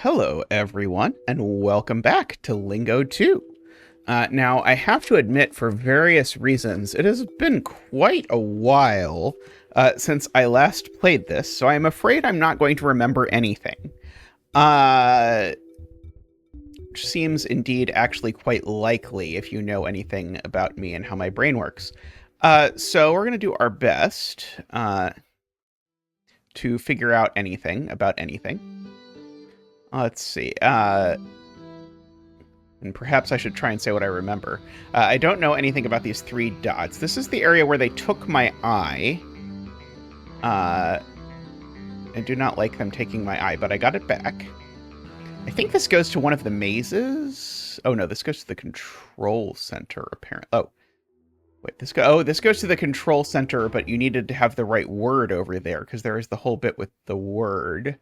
Hello, everyone, and welcome back to Lingo 2. Now, I have to admit, for various reasons, it has been quite a while since I last played this, so I'm afraid I'm not going to remember anything. Which seems indeed actually quite likely if you know anything about me and how my brain works. So we're going to do our best to figure out anything about anything. Let's see. And perhaps I should try and say what I remember. I don't know anything about these three dots. This is the area where they took my eye. I do not like them taking my eye, but I got it back. I think this goes to one of the mazes. Oh, no, this goes to the control center, apparently. Oh, wait, this goes to the control center, but you needed to have the right word over there, because there is the whole bit with the word.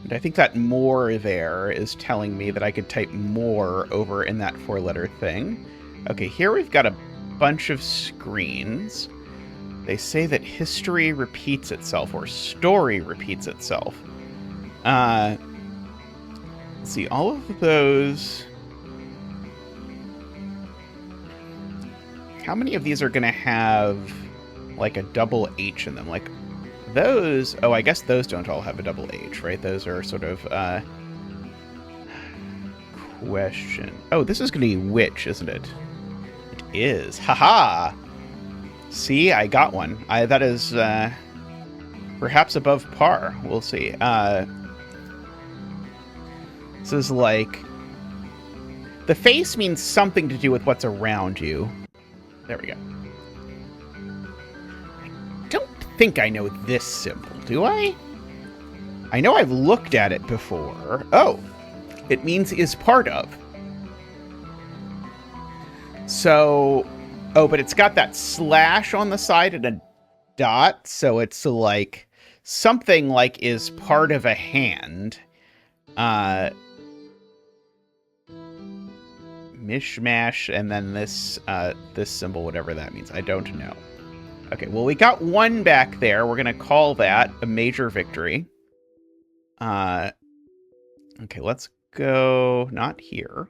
And I think that more there is telling me that I could type more over in that four-letter thing. Okay, here we've got a bunch of screens. They say that history repeats itself, or story repeats itself. Let's see, all of those... How many of these are going to have, like, a double H in them? Like, those... Oh, I guess those don't all have a double H, right? Those are sort of, question. Oh, this is going to be which, isn't it? It is. Haha! See, I got one. That is, perhaps above par. We'll see. This is like... The face means something to do with what's around you. There we go. I don't think I know this symbol, do I? I know I've looked at it before. Oh, it means is part of. So, oh, but it's got that slash on the side and a dot, so it's like something like is part of a hand. Mishmash, and then this symbol, whatever that means. I don't know. Okay, well, we got one back there. We're going to call that a major victory. Okay, let's go... Not here.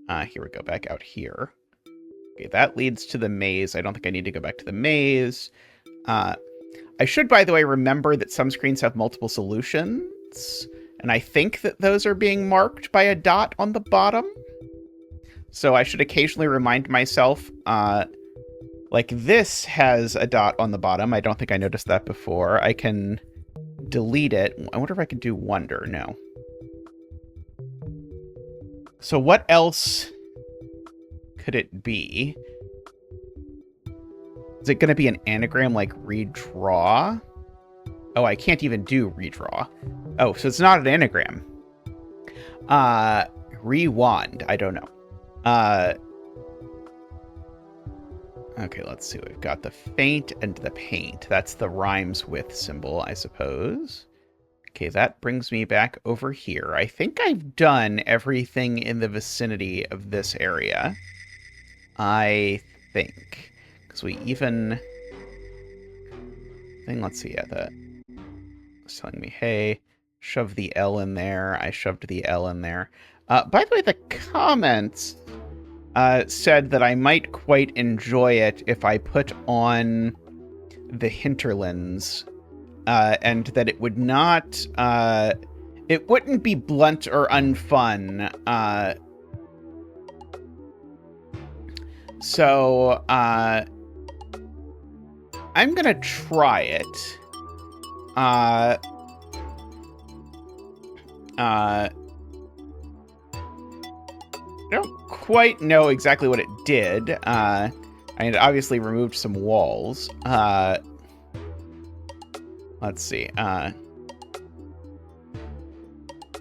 Here we go, back out here. Okay, that leads to the maze. I don't think I need to go back to the maze. I should, by the way, remember that some screens have multiple solutions, and I think that those are being marked by a dot on the bottom. So I should occasionally remind myself, like this has a dot on the bottom. I don't think I noticed that before. I can delete it. I wonder if I could do wonder. No. So what else could it be? Is it going to be an anagram like redraw? Oh, I can't even do redraw. Oh, so it's not an anagram. Rewand. I don't know. Okay, let's see. We've got the faint and the paint. That's the rhymes with symbol, I suppose. Okay, that brings me back over here. I think I've done everything in the vicinity of this area. I think. Because we even... Let's see, yeah, it's telling me, hey, shove the L in there. I shoved the L in there. By the way, the comments said that I might quite enjoy it if I put on the hinterlands, and that it would not, it wouldn't be blunt or unfun. So, I'm gonna try it. I don't quite know exactly what it did. I had obviously removed some walls. Let's see.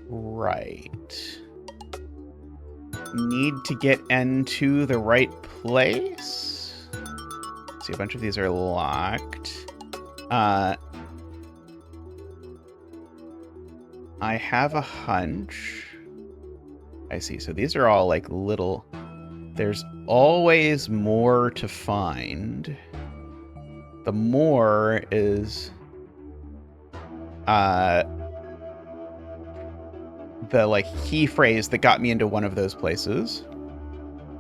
Right. Need to get into the right place. See, a bunch of these are locked. I have a hunch. I see. So these are all like little... There's always more to find. The more is the like key phrase that got me into one of those places.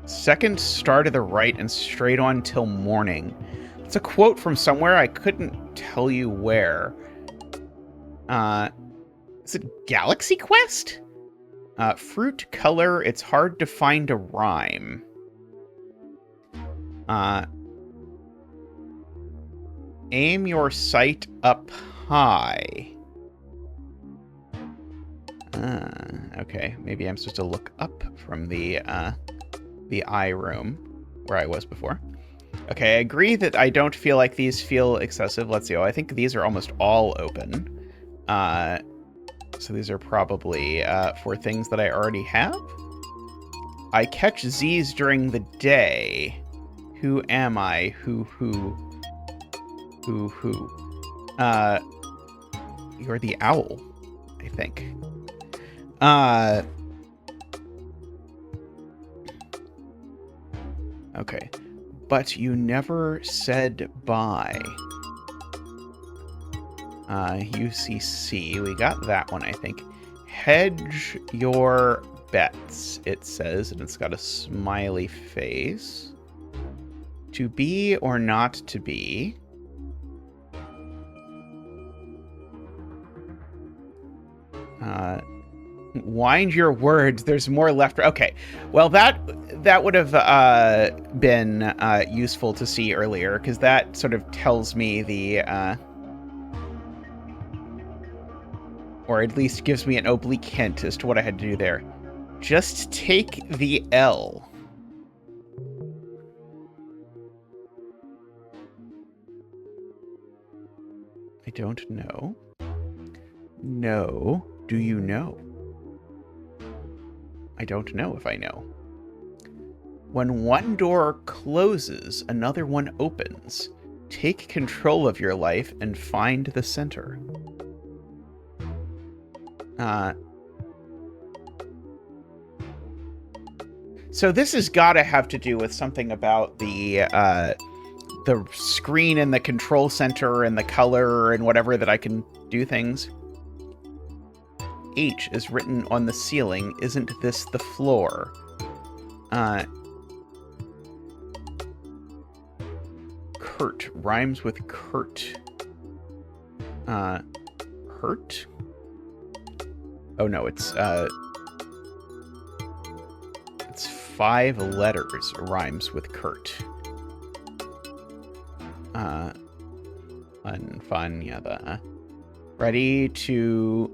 Second star to the right and straight on till morning. It's a quote from somewhere. I couldn't tell you where. Is it Galaxy Quest? Fruit color, it's hard to find a rhyme. Aim your sight up high. Okay, maybe I'm supposed to look up from the eye room where I was before. Okay, I agree that I don't feel like these feel excessive. Let's see. Oh, I think these are almost all open. So these are probably for things that I already have. I catch Z's during the day. Who am I? Who? You're the owl, I think. Okay. But you never said bye. UCC. We got that one, I think. Hedge your bets, it says, and it's got a smiley face. To be or not to be. Wind your words. There's more left. Okay. Well, that would have been useful to see earlier, because that sort of tells me the... or at least gives me an oblique hint as to what I had to do there. Just take the L. I don't know. No. Do you know? I don't know if I know. When one door closes, another one opens. Take control of your life and find the center. So this has got to have to do with something about the screen and the control center and the color and whatever that I can do things. H is written on the ceiling. Isn't this the floor? Kurt rhymes with Kurt. Hurt? Oh no, it's 5 letters. Rhymes with Kurt. Fun, yeah. Ready to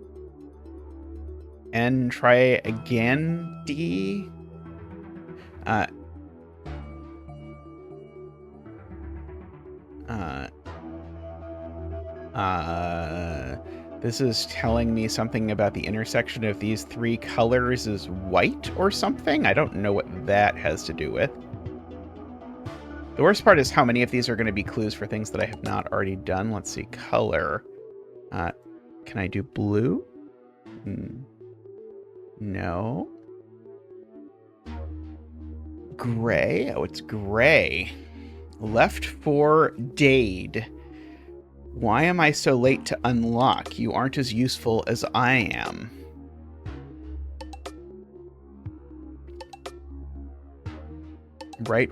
and try again, D. This is telling me something about the intersection of these 3 colors is white or something. I don't know what that has to do with. The worst part is how many of these are going to be clues for things that I have not already done. Let's see. Color. Can I do blue? No. Gray? Oh, it's gray. Left for Dade. Why am I so late to unlock? You aren't as useful as I am. Right.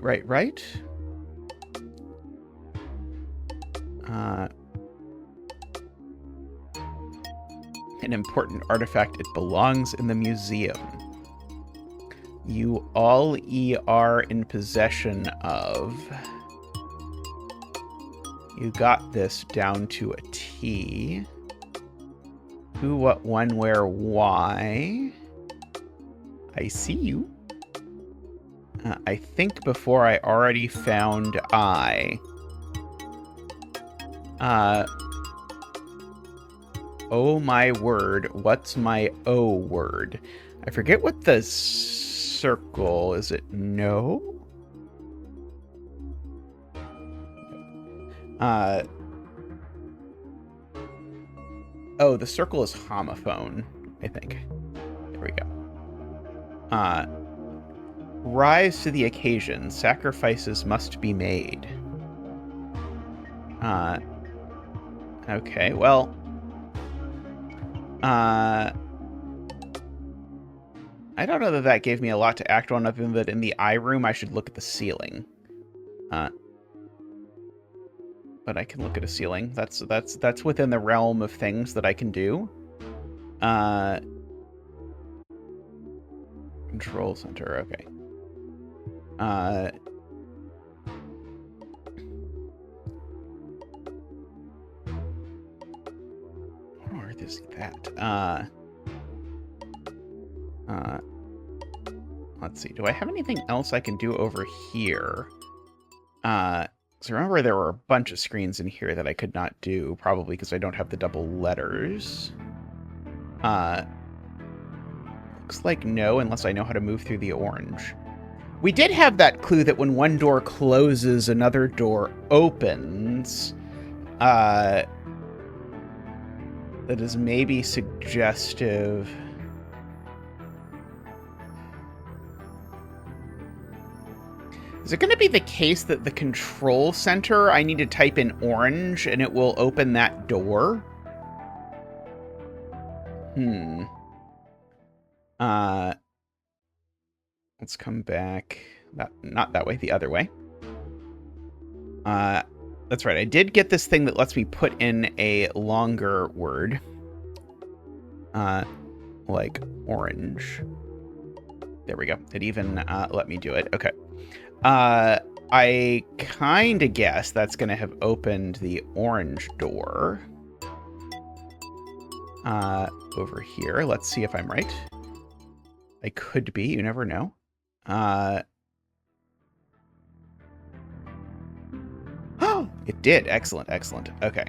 An important artifact. It belongs in the museum. You all are in possession of... You got this down to a T. Who, what, when, where, why. I see you. I think before I already found I. Oh my word. What's my O word? I forget what the circle... Is it no? Oh, the circle is homophone, I think. There we go. Rise to the occasion. Sacrifices must be made. Okay, well... I don't know that that gave me a lot to act on, other than that in the eye room I should look at the ceiling. But I can look at a ceiling. That's within the realm of things that I can do. Control center, okay. Where on earth is that? Let's see. Do I have anything else I can do over here? So remember there were a bunch of screens in here that I could not do, probably because I don't have the double letters. Looks like no, unless I know how to move through the orange. We did have that clue that when one door closes, another door opens. That is maybe suggestive. Is it going to be the case that the control center, I need to type in orange and it will open that door? Let's come back. Not that way, the other way. That's right. I did get this thing that lets me put in a longer word. Like orange. There we go. It even let me do it. Okay. I kind of guess that's going to have opened the orange door. Over here. Let's see if I'm right. I could be. You never know. Oh, it did. Excellent, excellent. Okay.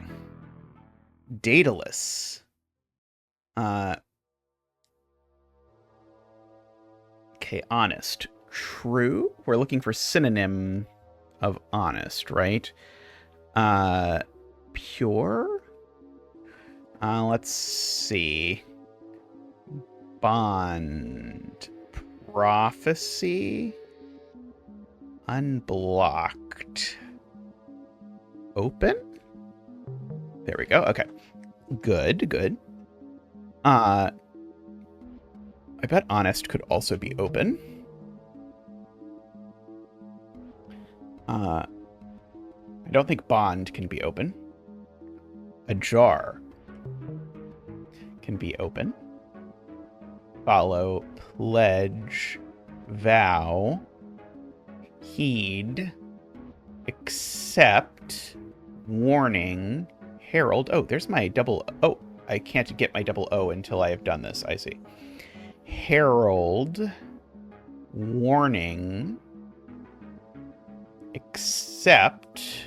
Daedalus. Okay, honest. True? We're looking for synonym of honest, right? Pure? Let's see. Bond. Prophecy. Unblocked. Open? There we go. Okay. Good, good. I bet honest could also be open. I don't think bond can be open. Ajar can be open. Follow, pledge, vow, heed, accept, warning, herald. Oh, there's my double. Oh, I can't get my double O until I have done this. I see. Herald, warning, accept.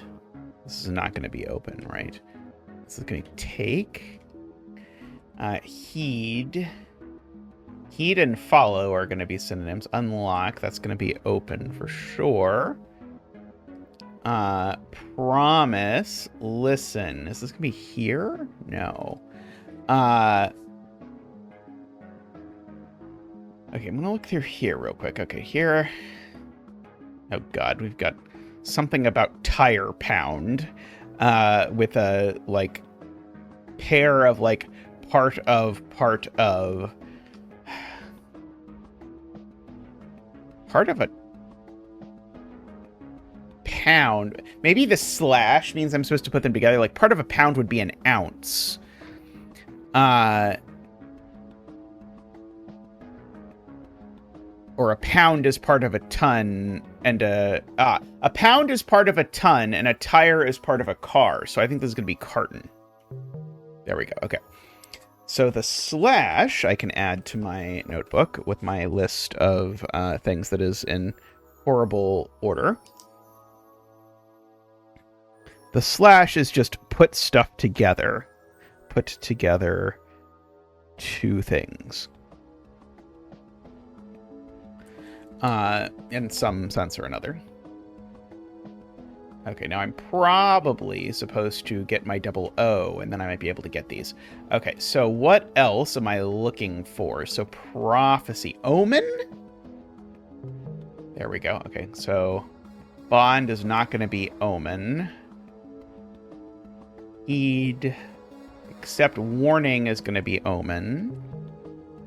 This is not going to be open, right? This is going to take. Heed. Heed and follow are going to be synonyms. Unlock, that's going to be open for sure. Promise. Listen. Is this going to be here? No. Okay, I'm going to look through here real quick. Okay, here. Oh, God. We've got something about tire pound with a, like, pair of, like, part of a pound. Maybe the slash means I'm supposed to put them together. Like, part of a pound would be an ounce. Or a pound is part of a ton, and a pound is part of a ton, and a tire is part of a car. So I think this is going to be carton. There we go. Okay. So the slash I can add to my notebook with my list of things that is in horrible order. The slash is just put stuff together. Put together two things. In some sense or another. Okay, now I'm probably supposed to get my double O, and then I might be able to get these. Okay, so what else am I looking for? So prophecy. Omen? There we go. Okay, so bond is not going to be omen. Heed. Except warning is going to be omen.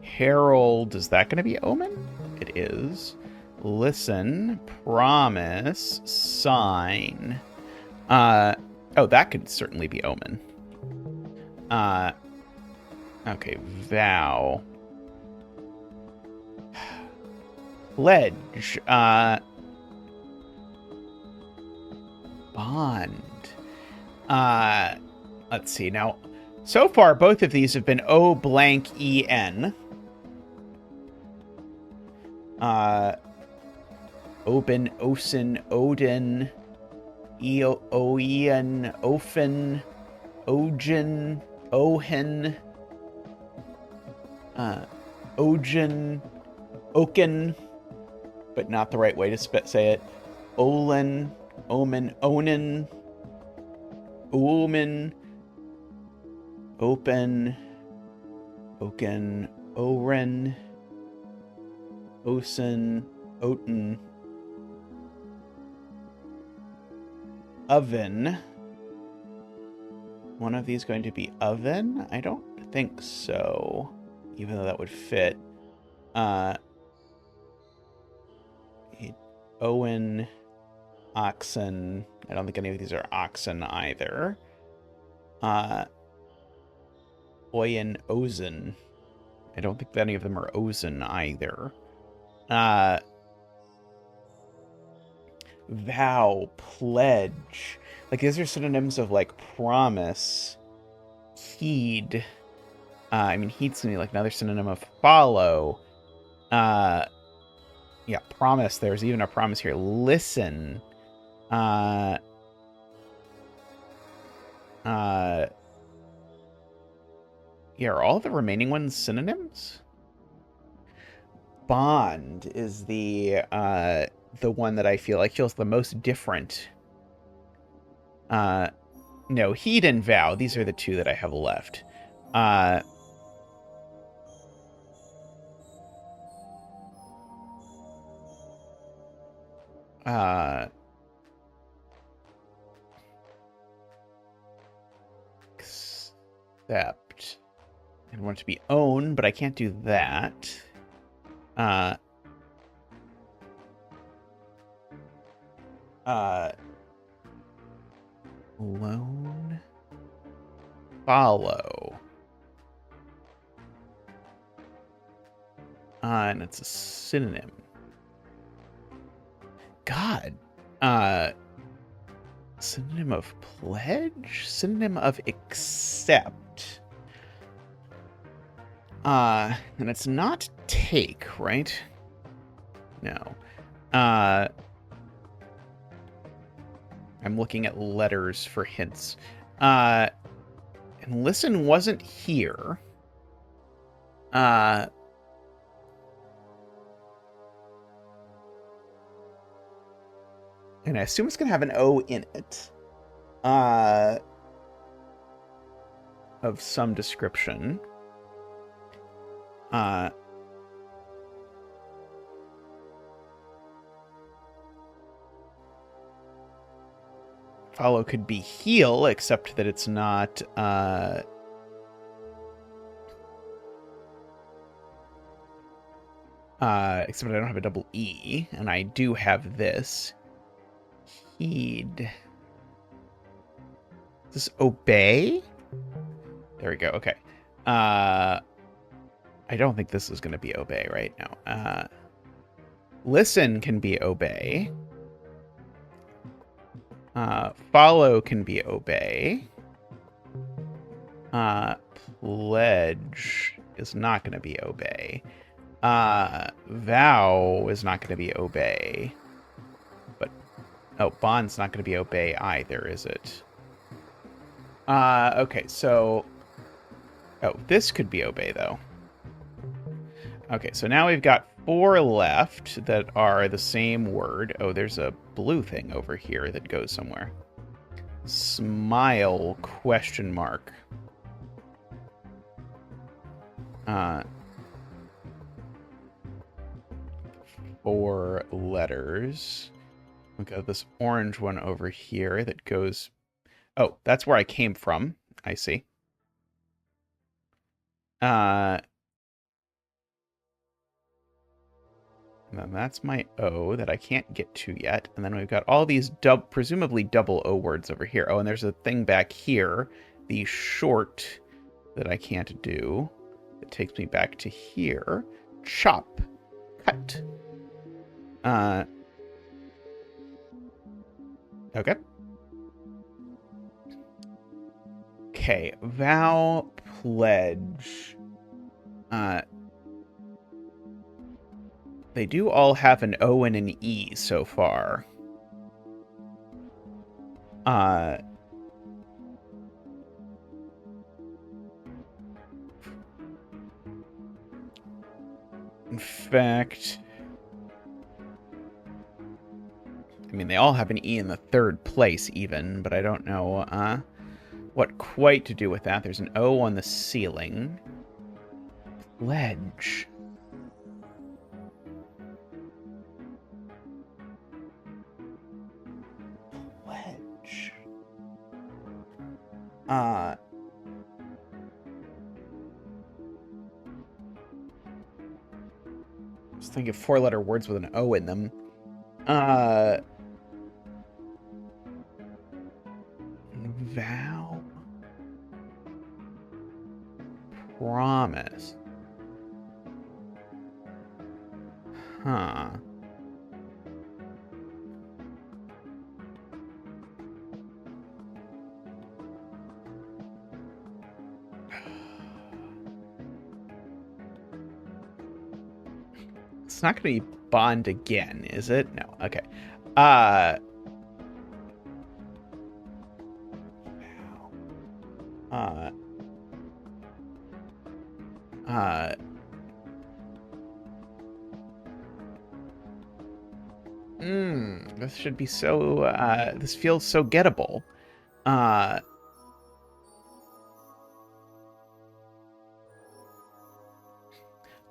Herald, is that going to be omen? It is. Listen, promise, sign. Oh, that could certainly be omen. Okay, vow. Pledge. Bond. Let's see. Now, so far, both of these have been O blank E-N. Oben, Osen, Odin, Oean, Ofen, Ogen, Ohen, Ogen, Oken, but not the right way to say it. Olen, Omen, Onen, Oomen, Open, Oken, Oren, Osen, Oten, Oven. One of these going to be oven? I don't think so, even though that would fit. Owen, oxen. I don't think any of these are oxen either. Oyen, Ozen. I don't think any of them are Ozen either. Vow, pledge. Like, these are synonyms of, like, promise. Heed. I mean, heed's gonna be, like, another synonym of follow. Yeah, promise. There's even a promise here. Listen. Yeah, are all the remaining ones synonyms? Bond is the one that I feel like feels the most different. No, heed and vow. These are the two that I have left. Accept. I want it to be own, but I can't do that. Loan. Follow. And it's a synonym. God. Synonym of pledge? Synonym of accept. And it's not take, right? No. I'm looking at letters for hints. And listen wasn't here. And I assume it's going to have an O in it. Of some description. Follow could be heal, except that it's not, except I don't have a double E, and I do have this. Heed. Is this obey? There we go, okay. I don't think this is going to be obey right now. Listen can be obey. Follow can be obey. Pledge is not going to be obey. Vow is not going to be obey. But, oh, bond's not going to be obey either, is it? Okay, so... Oh, this could be obey, though. Okay, so now we've got 4 left that are the same word. Oh, there's a blue thing over here that goes somewhere. Smile, question mark. 4 letters. We've got this orange one over here that goes... Oh, that's where I came from. I see. And then that's my O that I can't get to yet. And then we've got all these presumably double O words over here. Oh, and there's a thing back here, the short that I can't do. It takes me back to here. Chop. Cut. Okay. Okay, vow, pledge. They do all have an O and an E so far. In fact, I mean, they all have an E in the third place even, but I don't know what quite to do with that. There's an O on the ceiling. Pledge. Pledge. I was thinking of 4-letter words with an O in them. Vow. Promise. Huh. It's not going to be bond again, is it? No. Okay. This should be so, this feels so gettable.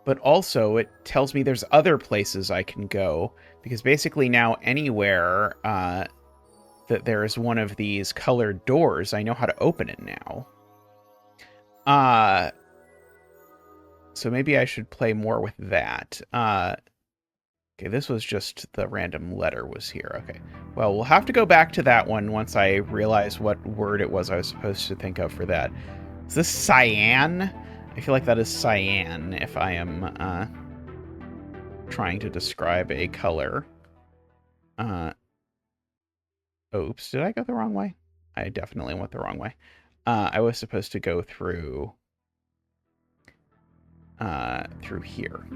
But also it tells me there's other places I can go, because basically now anywhere that there is one of these colored doors, I know how to open it now. So maybe I should play more with that. Okay, this was just the random letter was here. Okay, well, we'll have to go back to that one once I realize what word it was I was supposed to think of for that. Is this cyan? I feel like that is cyan if I am trying to describe a color. Oops, did I go the wrong way? I definitely went the wrong way. I was supposed to go through here.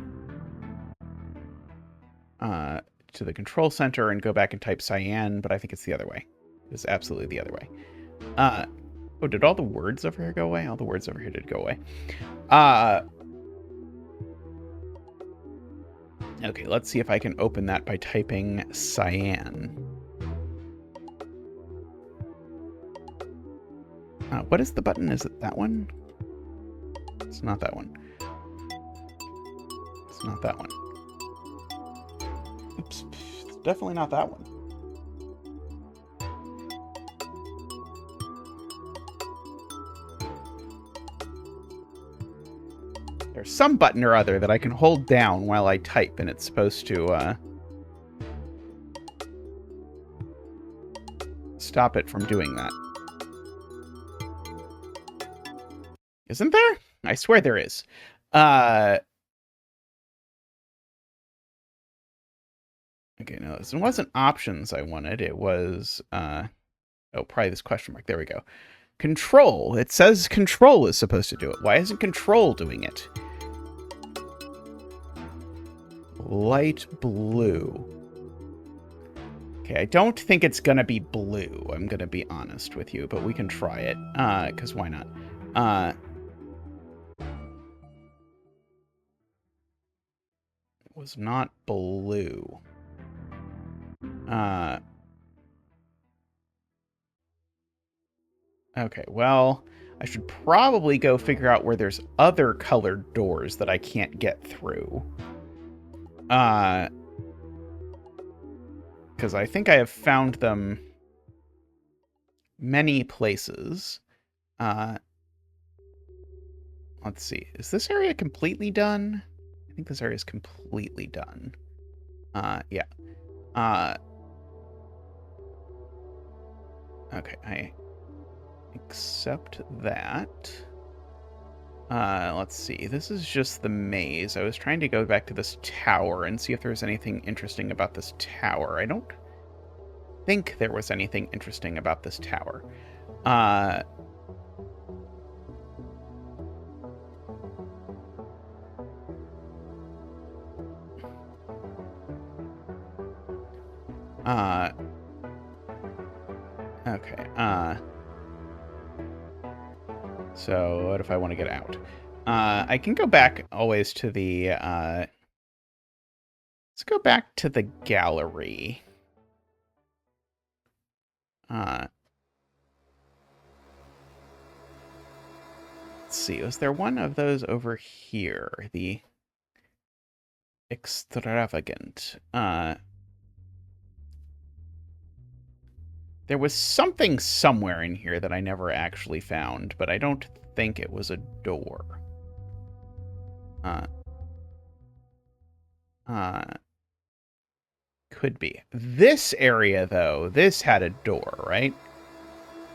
To the control center and go back and type cyan, but I think it's the other way. It's absolutely the other way. Oh, did all the words over here go away? All the words over here did go away. Okay, let's see if I can open that by typing cyan. What is the button? Is it that one? It's not that one. It's not that one. Oops, it's definitely not that one. There's some button or other that I can hold down while I type, and it's supposed to stop it from doing that. Isn't there? I swear there is. Okay, no, this wasn't options I wanted. It was, oh, probably this question mark. There we go. Control. It says control is supposed to do it. Why isn't control doing it? Light blue. Okay, I don't think it's gonna be blue. I'm gonna be honest with you, but we can try it. Because why not? It was not blue. Okay, well, I should probably go figure out where there's other colored doors that I can't get through. Because I think I have found them many places. Let's see. Is this area completely done? I think this area is completely done. Yeah. Okay, I accept that. Let's see. This is just the maze. I was trying to go back to this tower and see if there's anything interesting about this tower. I don't think there was anything interesting about this tower. Okay. So what if I want to get out? I can go back always to the, let's go back to the gallery. Let's see, was there one of those over here? The extravagant. There was something somewhere in here that I never actually found, but I don't think it was a door. Could be. This area, though, this had a door, right?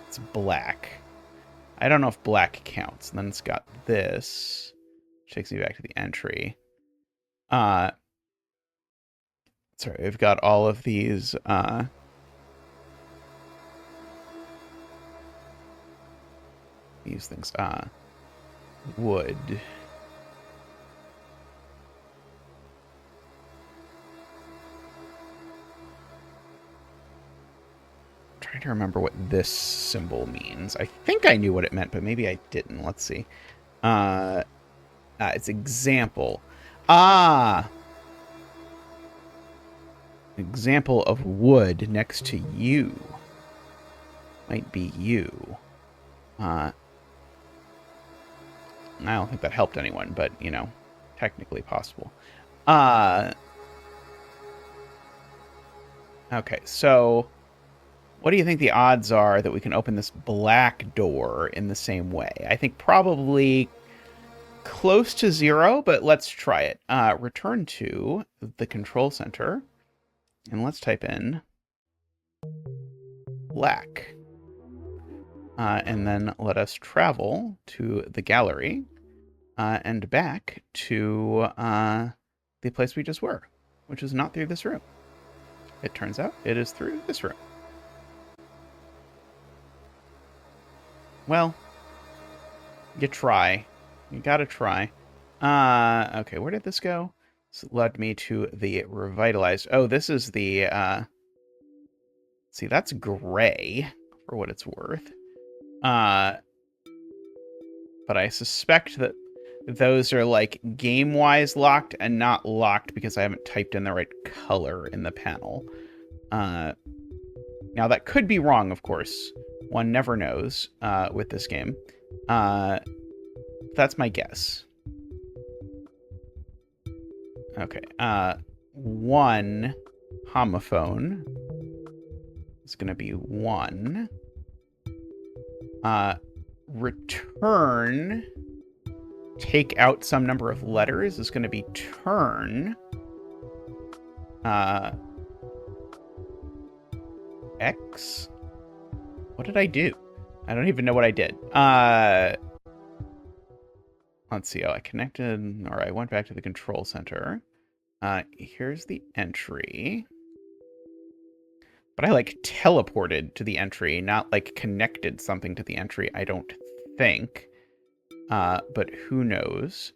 It's black. I don't know if black counts. And then it's got this, which takes me back to the entry. Sorry, we've got all of these, things, wood. I'm trying to remember what this symbol means. I think I knew what it meant, but maybe I didn't. Let's see. It's example. Example of wood next to you. Might be you. I don't think that helped anyone, but, you know, technically possible. Okay, so what do you think the odds are that we can open this black door in the same way? I think probably close to 0, but let's try it. Return to the control center, and let's type in black. And then let us travel to the gallery and back to the place we just were, which is not through this room. It turns out it is through this room. Well, you try. You gotta try. Okay, where did this go? This led me to the revitalized. Oh, this is the, see, that's gray, for what it's worth. But I suspect that those are, like, game-wise locked and not locked because I haven't typed in the right color in the panel. Now, that could be wrong, of course. One never knows with this game. That's my guess. Okay. One homophone is going to be 1. Return, take out some number of letters, is going to be turn. X? What did I do? I don't even know what I did. Let's see. Oh, I connected, or I went back to the control center. Here's the entry. But I, like, teleported to the entry, not, like, connected something to the entry, I don't think. But who knows?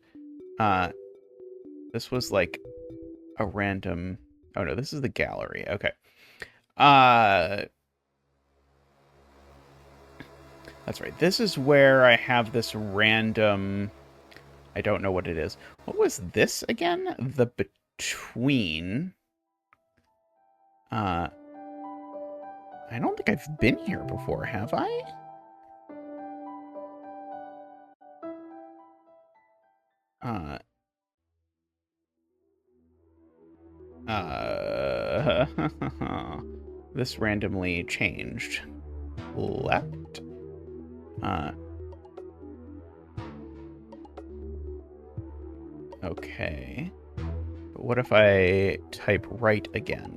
This was, like, a random... Oh, no, this is the gallery. Okay. That's right. This is where I have this random... I don't know what it is. What was this again? The between... I don't think I've been here before, have I? This randomly changed. left. Okay. But what if I type right again?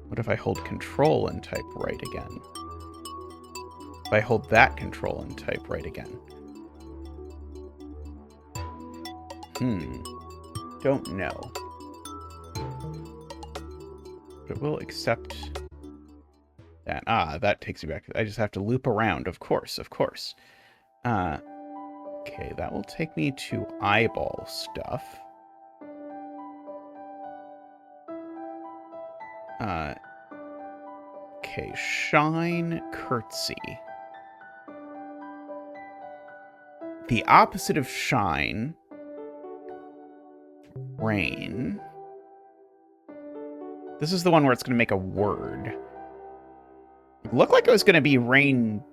What if I hold control and type right again? If I hold that control and type right again? Don't know. But we'll accept that. That takes me back. I just have to loop around, of course. Okay, that will take me to eyeball stuff. Okay, shine, curtsy. The opposite of shine, rain. This is the one where it's going to make a word. It looked like it was going to be rain.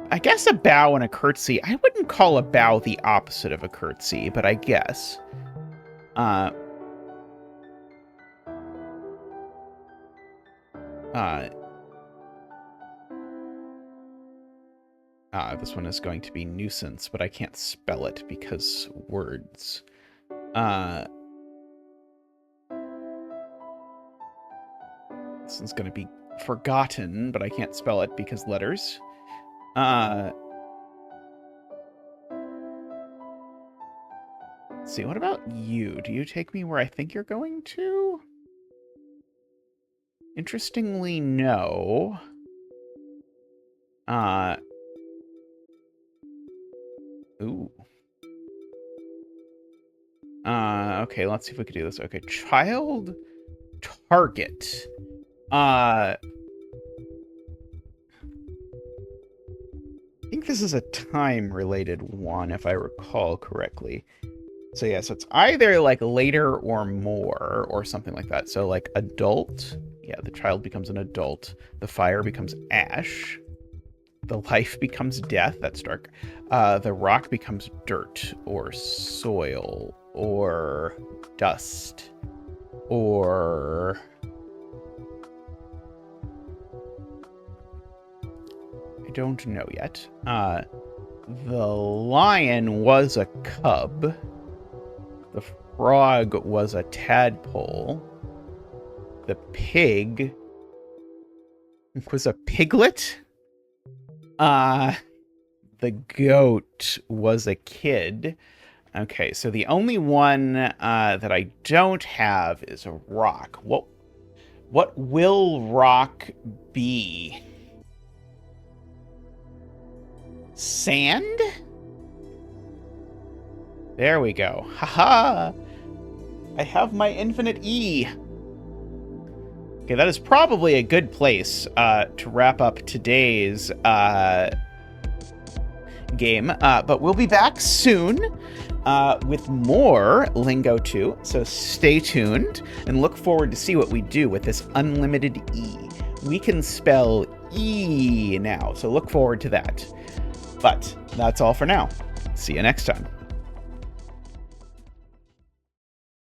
I guess a bow and a curtsy. I wouldn't call a bow the opposite of a curtsy, but I guess. This one is going to be nuisance, but I can't spell it because words. This one's going to be forgotten, but I can't spell it because letters. Let's see, what about you? Do you take me where I think you're going to? Interestingly, no. Ooh. Okay, let's see if we can do this. Okay, child target. I think this is a time-related one, if I recall correctly. So yeah, so it's either like later or more, or something like that. So like adult, yeah, the child becomes an adult. The fire becomes ash. The life becomes death, that's dark. The rock becomes dirt, or soil, or dust, or... I don't know yet. The lion was a cub. The frog was a tadpole. The pig was a piglet. The goat was a kid. Okay, so the only one that I don't have is a rock. What will rock be? Sand? There we go. Haha! I have my infinite E. Okay, that is probably a good place to wrap up today's game. But we'll be back soon with more Lingo 2. So stay tuned and look forward to see what we do with this unlimited E. We can spell E now, so look forward to that. But that's all for now. See you next time.